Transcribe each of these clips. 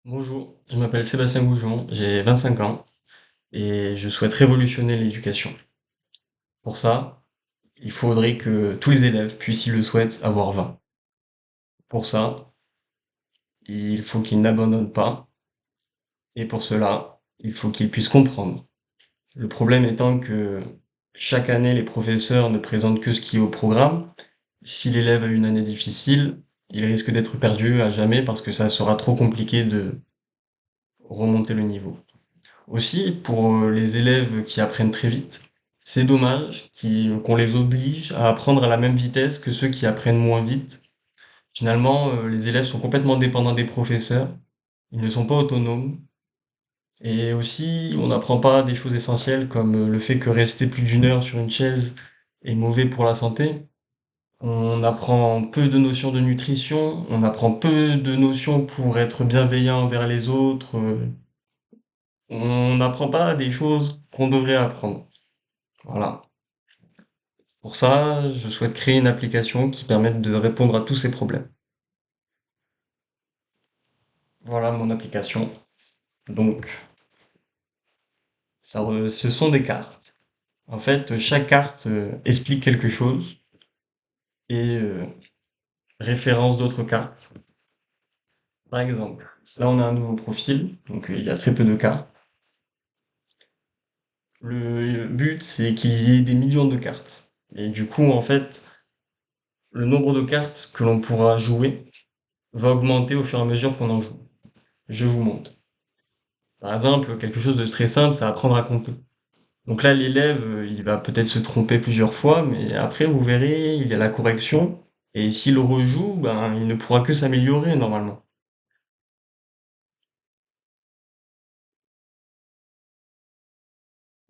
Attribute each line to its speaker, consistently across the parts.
Speaker 1: Bonjour, je m'appelle Sébastien Goujon, j'ai 25 ans et je souhaite révolutionner l'éducation. Pour ça, il faudrait que tous les élèves puissent, s'ils le souhaitent, avoir 20. Pour ça, il faut qu'ils n'abandonnent pas et pour cela, il faut qu'ils puissent comprendre. Le problème étant que chaque année, les professeurs ne présentent que ce qui est au programme. Si l'élève a une année difficile, il risque d'être perdu à jamais parce que ça sera trop compliqué de remonter le niveau. Aussi, pour les élèves qui apprennent très vite, c'est dommage qu'on les oblige à apprendre à la même vitesse que ceux qui apprennent moins vite. Finalement, les élèves sont complètement dépendants des professeurs, ils ne sont pas autonomes, et aussi on n'apprend pas des choses essentielles comme le fait que rester plus d'une heure sur une chaise est mauvais pour la santé. On apprend peu de notions de nutrition, on apprend peu de notions pour être bienveillant envers les autres. On n'apprend pas des choses qu'on devrait apprendre. Voilà. Pour ça, je souhaite créer une application qui permette de répondre à tous ces problèmes. Voilà mon application. Donc, ce sont des cartes. En fait, chaque carte explique quelque chose et référence d'autres cartes. Par exemple, là on a un nouveau profil, donc il y a très peu de cartes. Le but, c'est qu'il y ait des millions de cartes. Et du coup, en fait, le nombre de cartes que l'on pourra jouer va augmenter au fur et à mesure qu'on en joue. Je vous montre. Par exemple, quelque chose de très simple, c'est apprendre à compter. Donc là, l'élève, il va peut-être se tromper plusieurs fois, mais après, vous verrez, il y a la correction. Et s'il rejoue, ben, il ne pourra que s'améliorer normalement.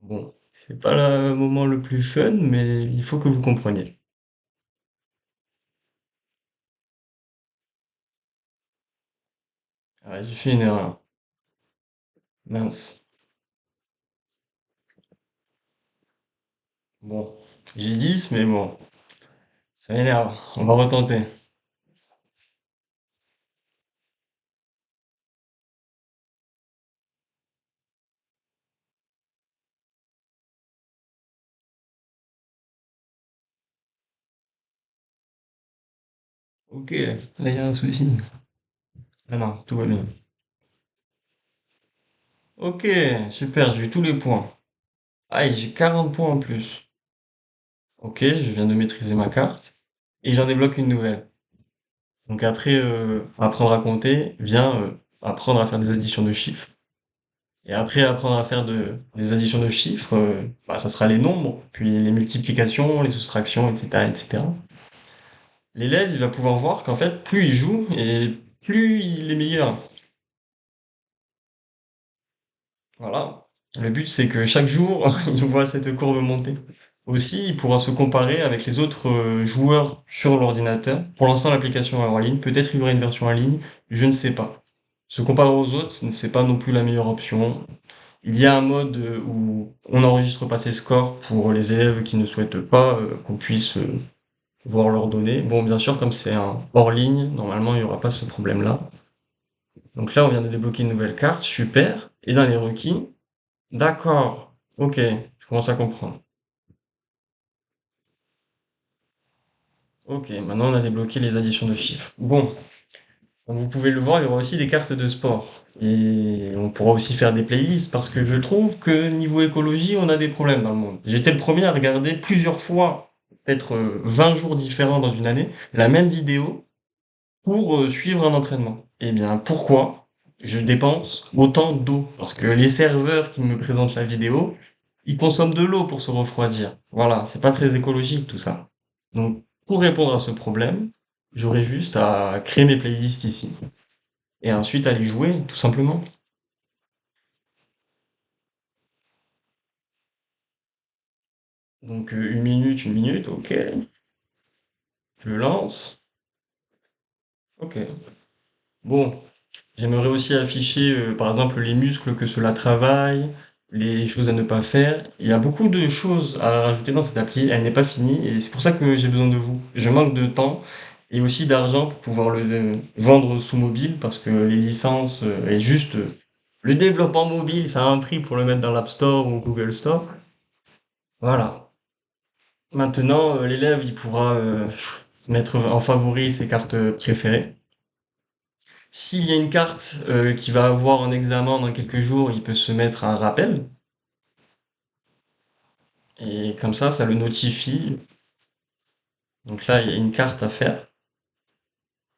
Speaker 1: Bon, c'est pas le moment le plus fun, mais il faut que vous compreniez. Ah, j'ai fait une erreur. Mince. Bon, j'ai 10, mais bon, ça m'énerve. On va retenter. Ok, là, il y a un souci. Ah non, tout va bien. Ok, super, j'ai eu tous les points. Aïe, j'ai 40 points en plus. Ok, je viens de maîtriser ma carte. Et j'en débloque une nouvelle. Donc après, apprendre à compter vient apprendre à faire des additions de chiffres. Et après, apprendre à faire des additions de chiffres, bah, ça sera les nombres, puis les multiplications, les soustractions, etc., etc. L'élève, il va pouvoir voir qu'en fait, plus il joue et plus il est meilleur. Voilà. Le but, c'est que chaque jour, il voit cette courbe monter. Aussi, il pourra se comparer avec les autres joueurs sur l'ordinateur. Pour l'instant, l'application est en ligne. Peut-être il y aura une version en ligne, je ne sais pas. Se comparer aux autres, ce n'est pas non plus la meilleure option. Il y a un mode où on n'enregistre pas ses scores pour les élèves qui ne souhaitent pas qu'on puisse voir leurs données. Bon, bien sûr, comme c'est un hors ligne, normalement, il n'y aura pas ce problème-là. Donc là, on vient de débloquer une nouvelle carte, super. Et dans les requis, d'accord, ok, je commence à comprendre. Ok, maintenant on a débloqué les additions de chiffres. Bon, comme vous pouvez le voir, il y aura aussi des cartes de sport. Et on pourra aussi faire des playlists parce que je trouve que niveau écologie, on a des problèmes dans le monde. J'étais le premier à regarder plusieurs fois, peut-être 20 jours différents dans une année, la même vidéo pour suivre un entraînement. Eh bien, pourquoi je dépense autant d'eau? Parce que les serveurs qui me présentent la vidéo, ils consomment de l'eau pour se refroidir. Voilà, c'est pas très écologique tout ça. Donc, pour répondre à ce problème, j'aurais juste à créer mes playlists ici. Et ensuite à les jouer, tout simplement. Donc, une minute, ok. Je lance. Ok. Bon, j'aimerais aussi afficher, par exemple, les muscles que cela travaille, les choses à ne pas faire. Il y a beaucoup de choses à rajouter dans cette appli. Elle n'est pas finie et c'est pour ça que j'ai besoin de vous. Je manque de temps et aussi d'argent pour pouvoir le vendre sous mobile parce que les licences et juste le développement mobile, ça a un prix pour le mettre dans l'App Store ou Google Store. Voilà. Maintenant, l'élève, il pourra mettre en favori ses cartes préférées. S'il y a une carte qui va avoir un examen dans quelques jours, il peut se mettre un rappel. Et comme ça le notifie. Donc là, il y a une carte à faire.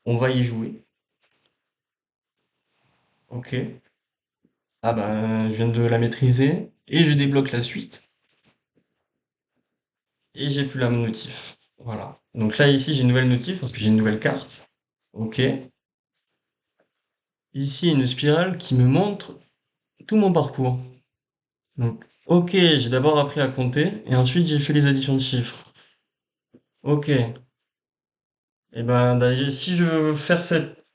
Speaker 1: On va y jouer. Ok. Ah ben, je viens de la maîtriser. Et je débloque la suite. Et j'ai plus la notif. Voilà. Donc là, ici, j'ai une nouvelle notif parce que j'ai une nouvelle carte. Ok. Ici, il y a une spirale qui me montre tout mon parcours. Donc, ok, j'ai d'abord appris à compter et ensuite j'ai fait les additions de chiffres. Ok. Et ben, si je veux faire cette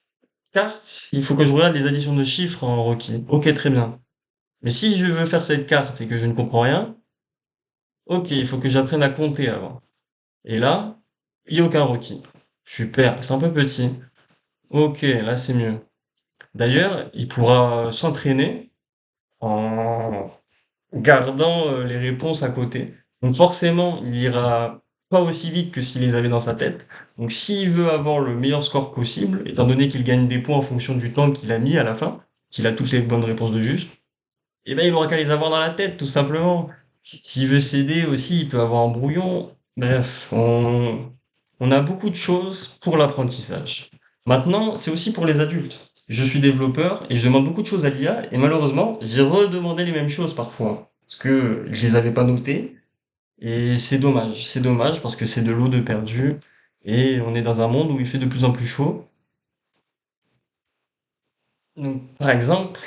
Speaker 1: carte, il faut que je regarde les additions de chiffres en requis. Ok, très bien. Mais si je veux faire cette carte et que je ne comprends rien, ok, il faut que j'apprenne à compter avant. Et là, il n'y a aucun requis. Super, c'est un peu petit. Ok, là c'est mieux. D'ailleurs, il pourra s'entraîner en gardant les réponses à côté. Donc forcément, il ira pas aussi vite que s'il les avait dans sa tête. Donc s'il veut avoir le meilleur score possible, étant donné qu'il gagne des points en fonction du temps qu'il a mis à la fin, qu'il a toutes les bonnes réponses de juste, eh ben il aura qu'à les avoir dans la tête, tout simplement. S'il veut s'aider aussi, il peut avoir un brouillon. Bref, on a beaucoup de choses pour l'apprentissage. Maintenant, c'est aussi pour les adultes. Je suis développeur et je demande beaucoup de choses à l'IA et malheureusement, j'ai redemandé les mêmes choses parfois parce que je les avais pas notées et c'est dommage. C'est dommage parce que c'est de l'eau de perdu et on est dans un monde où il fait de plus en plus chaud. Donc, par exemple,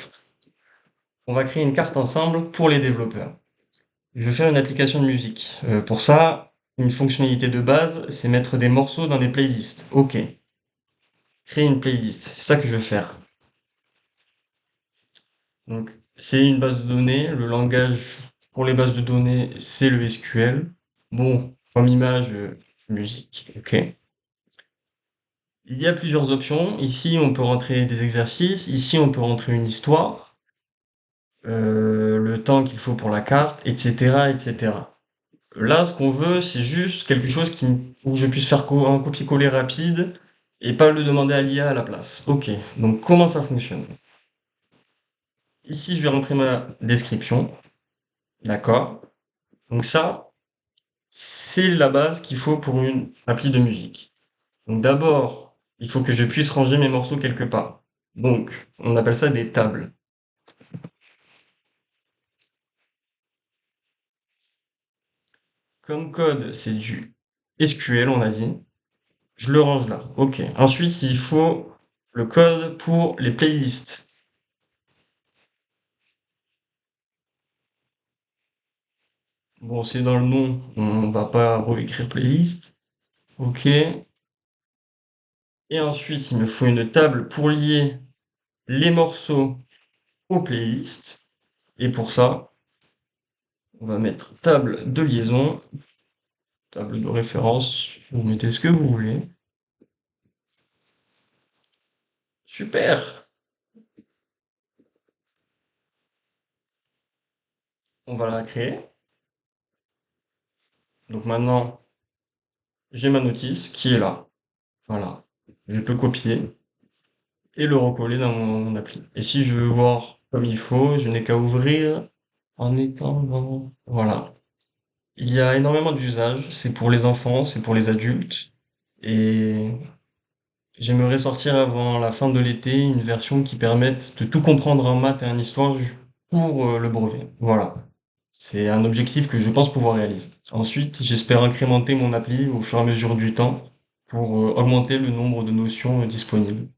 Speaker 1: on va créer une carte ensemble pour les développeurs. Je veux faire une application de musique. Pour ça, une fonctionnalité de base, c'est mettre des morceaux dans des playlists. Ok, créer une playlist, c'est ça que je veux faire. Donc, c'est une base de données. Le langage pour les bases de données, c'est le SQL. Bon, comme image, musique, ok. Il y a plusieurs options. Ici, on peut rentrer des exercices. Ici, on peut rentrer une histoire, le temps qu'il faut pour la carte, etc., etc. Là, ce qu'on veut, c'est juste quelque chose où je puisse faire un copier-coller rapide et pas le demander à l'IA à la place. Ok, donc comment ça fonctionne? Ici, je vais rentrer ma description. D'accord. Donc ça, c'est la base qu'il faut pour une appli de musique. Donc d'abord, il faut que je puisse ranger mes morceaux quelque part. Donc, on appelle ça des tables. Comme code, c'est du SQL, on a dit. Je le range là. Ok. Ensuite, il faut le code pour les playlists. Bon, c'est dans le nom, on va pas réécrire playlist. Ok. Et ensuite, il me faut une table pour lier les morceaux aux playlists. Et pour ça, on va mettre table de liaison, table de référence, vous mettez ce que vous voulez. Super! On va la créer. Donc maintenant, j'ai ma notice qui est là. Voilà. Je peux copier et le recoller dans mon appli. Et si je veux voir comme il faut, je n'ai qu'à ouvrir en étendant. Voilà. Il y a énormément d'usages, c'est pour les enfants, c'est pour les adultes, et j'aimerais sortir avant la fin de l'été une version qui permette de tout comprendre en maths et en histoire pour le brevet. Voilà. C'est un objectif que je pense pouvoir réaliser. Ensuite, j'espère incrémenter mon appli au fur et à mesure du temps pour augmenter le nombre de notions disponibles.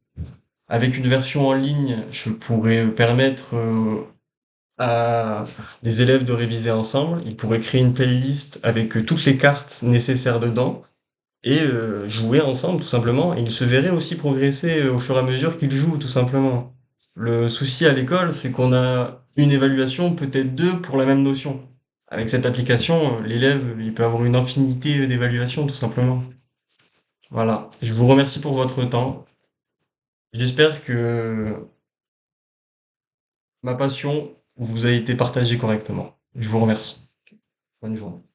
Speaker 1: Avec une version en ligne, je pourrais permettre à des élèves de réviser ensemble. Ils pourraient créer une playlist avec toutes les cartes nécessaires dedans et jouer ensemble tout simplement. Et ils se verraient aussi progresser au fur et à mesure qu'ils jouent tout simplement. Le souci à l'école, c'est qu'on a une évaluation, peut-être deux pour la même notion. Avec cette application, l'élève, il peut avoir une infinité d'évaluations tout simplement. Voilà. Je vous remercie pour votre temps. J'espère que ma passion vous a été partagée correctement. Je vous remercie. Bonne journée.